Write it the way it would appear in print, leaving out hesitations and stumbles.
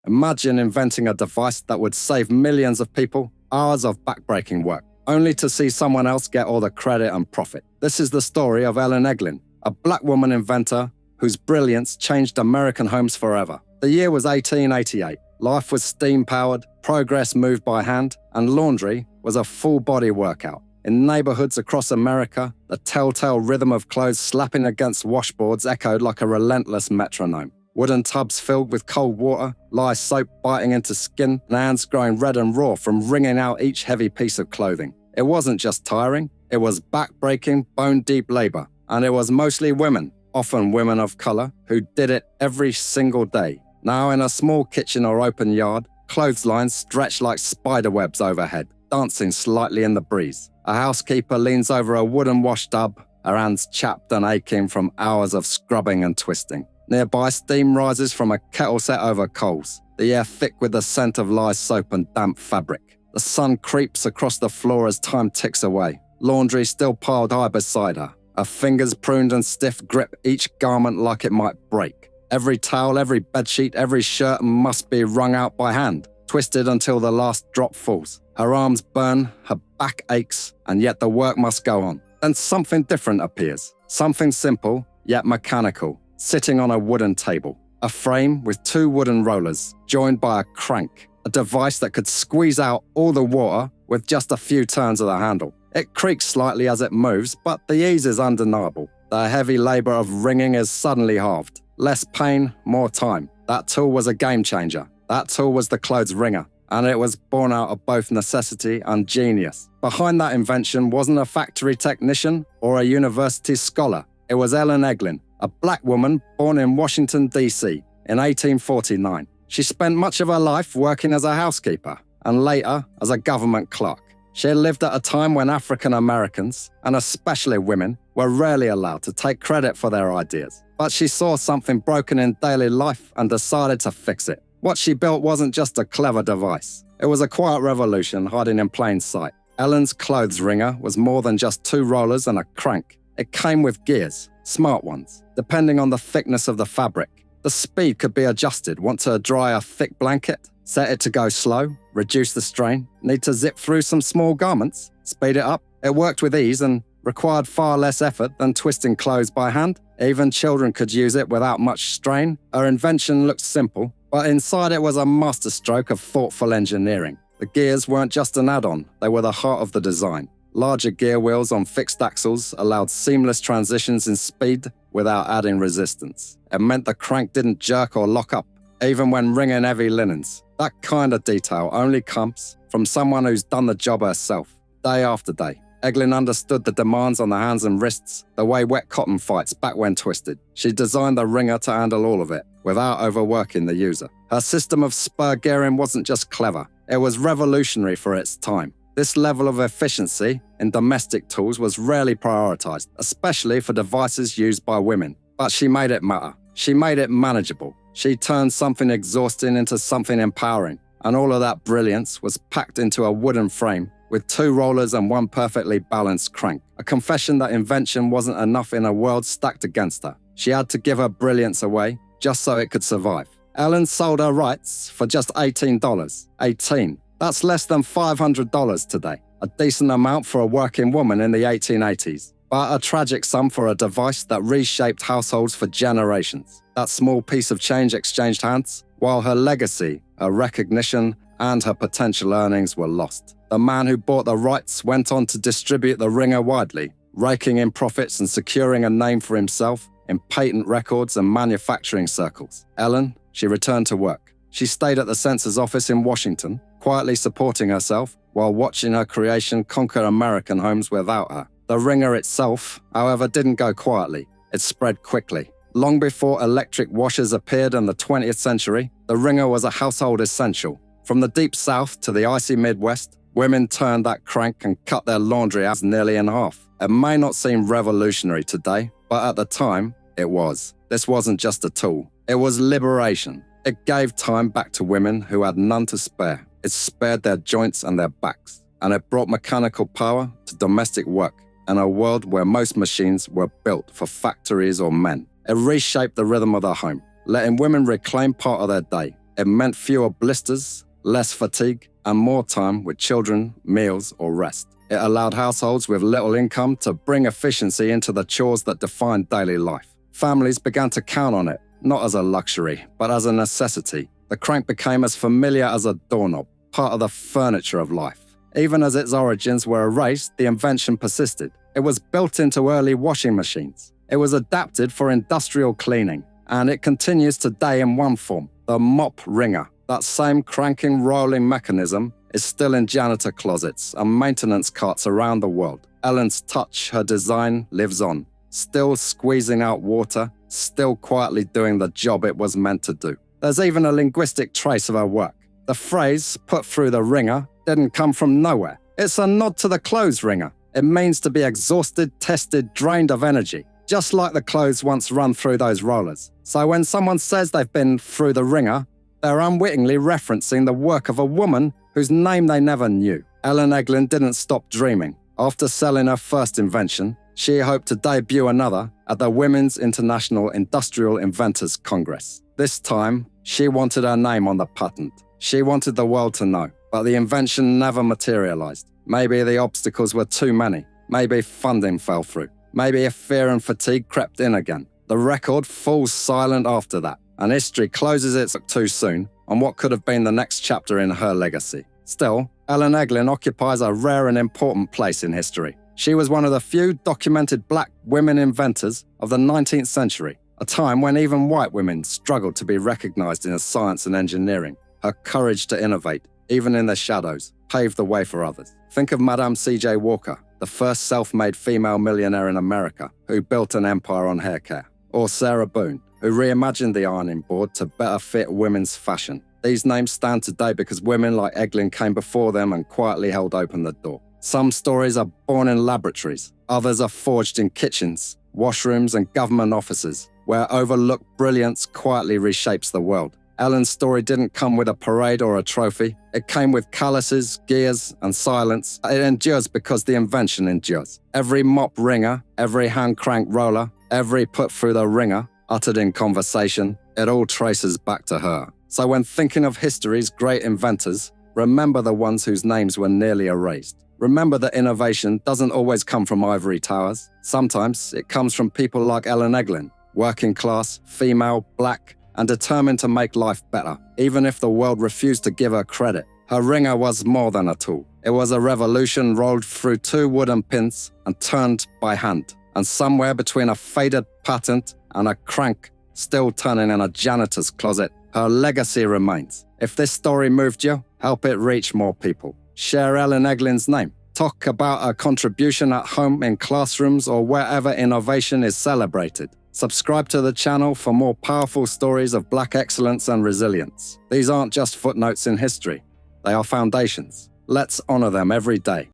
Imagine inventing a device that would save millions of people hours of backbreaking work, only to see someone else get all the credit and profit. This is the story of Ellen Eglin, a black woman inventor whose brilliance changed American homes forever. The year was 1888. Life was steam-powered, progress moved by hand, and laundry was a full-body workout. In neighborhoods across America, the telltale rhythm of clothes slapping against washboards echoed like a relentless metronome. Wooden tubs filled with cold water, lye soap biting into skin, and hands growing red and raw from wringing out each heavy piece of clothing. It wasn't just tiring, it was back-breaking, bone-deep labor. And it was mostly women, often women of color, who did it every single day. Now in a small kitchen or open yard, clotheslines stretch like spiderwebs overhead, dancing slightly in the breeze. A housekeeper leans over a wooden wash tub, her hands chapped and aching from hours of scrubbing and twisting. Nearby, steam rises from a kettle set over coals, the air thick with the scent of lye soap and damp fabric. The sun creeps across the floor as time ticks away, laundry still piled high beside her. Her fingers pruned and stiff grip each garment like it might break. Every towel, every bedsheet, every shirt must be wrung out by hand, twisted until the last drop falls. Her arms burn, her back aches, and yet the work must go on. Then something different appears, something simple, yet mechanical, sitting on a wooden table. A frame with two wooden rollers, joined by a crank, a device that could squeeze out all the water with just a few turns of the handle. It creaks slightly as it moves, but the ease is undeniable. The heavy labor of wringing is suddenly halved. Less pain, more time. That tool was a game changer. That tool was the clothes wringer, and it was born out of both necessity and genius. Behind that invention wasn't a factory technician or a university scholar. It was Ellen Eglin, a black woman born in Washington, D.C. in 1849. She spent much of her life working as a housekeeper and later as a government clerk. She lived at a time when African Americans, and especially women, were rarely allowed to take credit for their ideas. But she saw something broken in daily life and decided to fix it. What she built wasn't just a clever device. It was a quiet revolution hiding in plain sight. Ellen's clothes wringer was more than just two rollers and a crank. It came with gears, smart ones, depending on the thickness of the fabric. The speed could be adjusted. Want to dry a thick blanket? Set it to go slow, reduce the strain. Need to zip through some small garments? Speed it up. It worked with ease and required far less effort than twisting clothes by hand. Even children could use it without much strain. Her invention looked simple, but inside it was a masterstroke of thoughtful engineering. The gears weren't just an add-on, they were the heart of the design. Larger gear wheels on fixed axles allowed seamless transitions in speed without adding resistance. It meant the crank didn't jerk or lock up, even when wringing heavy linens. That kind of detail only comes from someone who's done the job herself, day after day. Eglin understood the demands on the hands and wrists, the way wet cotton fights back when twisted. She designed the wringer to handle all of it, without overworking the user. Her system of spur gearing wasn't just clever, it was revolutionary for its time. This level of efficiency in domestic tools was rarely prioritized, especially for devices used by women. But she made it matter. She made it manageable. She turned something exhausting into something empowering. And all of that brilliance was packed into a wooden frame with two rollers and one perfectly balanced crank. A confession that invention wasn't enough in a world stacked against her. She had to give her brilliance away just so it could survive. Ellen sold her rights for just $18. $18. That's less than $500 today. A decent amount for a working woman in the 1880s. But a tragic sum for a device that reshaped households for generations. That small piece of change exchanged hands, while her legacy, her recognition, and her potential earnings were lost. The man who bought the rights went on to distribute the wringer widely, raking in profits and securing a name for himself in patent records and manufacturing circles. Ellen, she returned to work. She stayed at the census office in Washington, quietly supporting herself while watching her creation conquer American homes without her. The wringer itself, however, didn't go quietly. It spread quickly. Long before electric washers appeared in the 20th century, the wringer was a household essential. From the deep south to the icy Midwest, women turned that crank and cut their laundry hours nearly in half. It may not seem revolutionary today, but at the time, it was. This wasn't just a tool. It was liberation. It gave time back to women who had none to spare. It spared their joints and their backs. And it brought mechanical power to domestic work in a world where most machines were built for factories or men. It reshaped the rhythm of the home, letting women reclaim part of their day. It meant fewer blisters, less fatigue, and more time with children, meals, or rest. It allowed households with little income to bring efficiency into the chores that defined daily life. Families began to count on it, not as a luxury, but as a necessity. The crank became as familiar as a doorknob, part of the furniture of life. Even as its origins were erased, the invention persisted. It was built into early washing machines. It was adapted for industrial cleaning, and it continues today in one form, the mop wringer. That same cranking, rolling mechanism is still in janitor closets and maintenance carts around the world. Ellen's touch, her design, lives on, still squeezing out water, still quietly doing the job it was meant to do. There's even a linguistic trace of her work. The phrase, put through the wringer, didn't come from nowhere. It's a nod to the clothes wringer. It means to be exhausted, tested, drained of energy, just like the clothes once run through those rollers. So when someone says they've been through the wringer, they're unwittingly referencing the work of a woman whose name they never knew. Ellen Eglin didn't stop dreaming. After selling her first invention, she hoped to debut another at the Women's International Industrial Inventors Congress. This time, she wanted her name on the patent. She wanted the world to know, but the invention never materialized. Maybe the obstacles were too many. Maybe funding fell through. Maybe fear and fatigue crept in again. The record falls silent after that, and history closes its book too soon on what could have been the next chapter in her legacy. Still, Ellen Eglin occupies a rare and important place in history. She was one of the few documented black women inventors of the 19th century, a time when even white women struggled to be recognized in science and engineering. Her courage to innovate, even in the shadows, paved the way for others. Think of Madam C.J. Walker, the first self-made female millionaire in America who built an empire on hair care. Or Sarah Boone, who reimagined the ironing board to better fit women's fashion. These names stand today because women like Eglin came before them and quietly held open the door. Some stories are born in laboratories, others are forged in kitchens, washrooms, and government offices, where overlooked brilliance quietly reshapes the world. Ellen's story didn't come with a parade or a trophy. It came with calluses, gears, and silence. It endures because the invention endures. Every mop wringer, every hand crank roller, every put through the wringer, uttered in conversation, it all traces back to her. So when thinking of history's great inventors, remember the ones whose names were nearly erased. Remember that innovation doesn't always come from ivory towers. Sometimes it comes from people like Ellen Eglin, working class, female, black, and determined to make life better, even if the world refused to give her credit. Her wringer was more than a tool. It was a revolution rolled through 2 wooden pins and turned by hand. And somewhere between a faded patent and a crank still turning in a janitor's closet, her legacy remains. If this story moved you, help it reach more people. Share Ellen Eglin's name. Talk about her contribution at home, in classrooms, or wherever innovation is celebrated. Subscribe to the channel for more powerful stories of Black excellence and resilience. These aren't just footnotes in history. They are foundations. Let's honor them every day.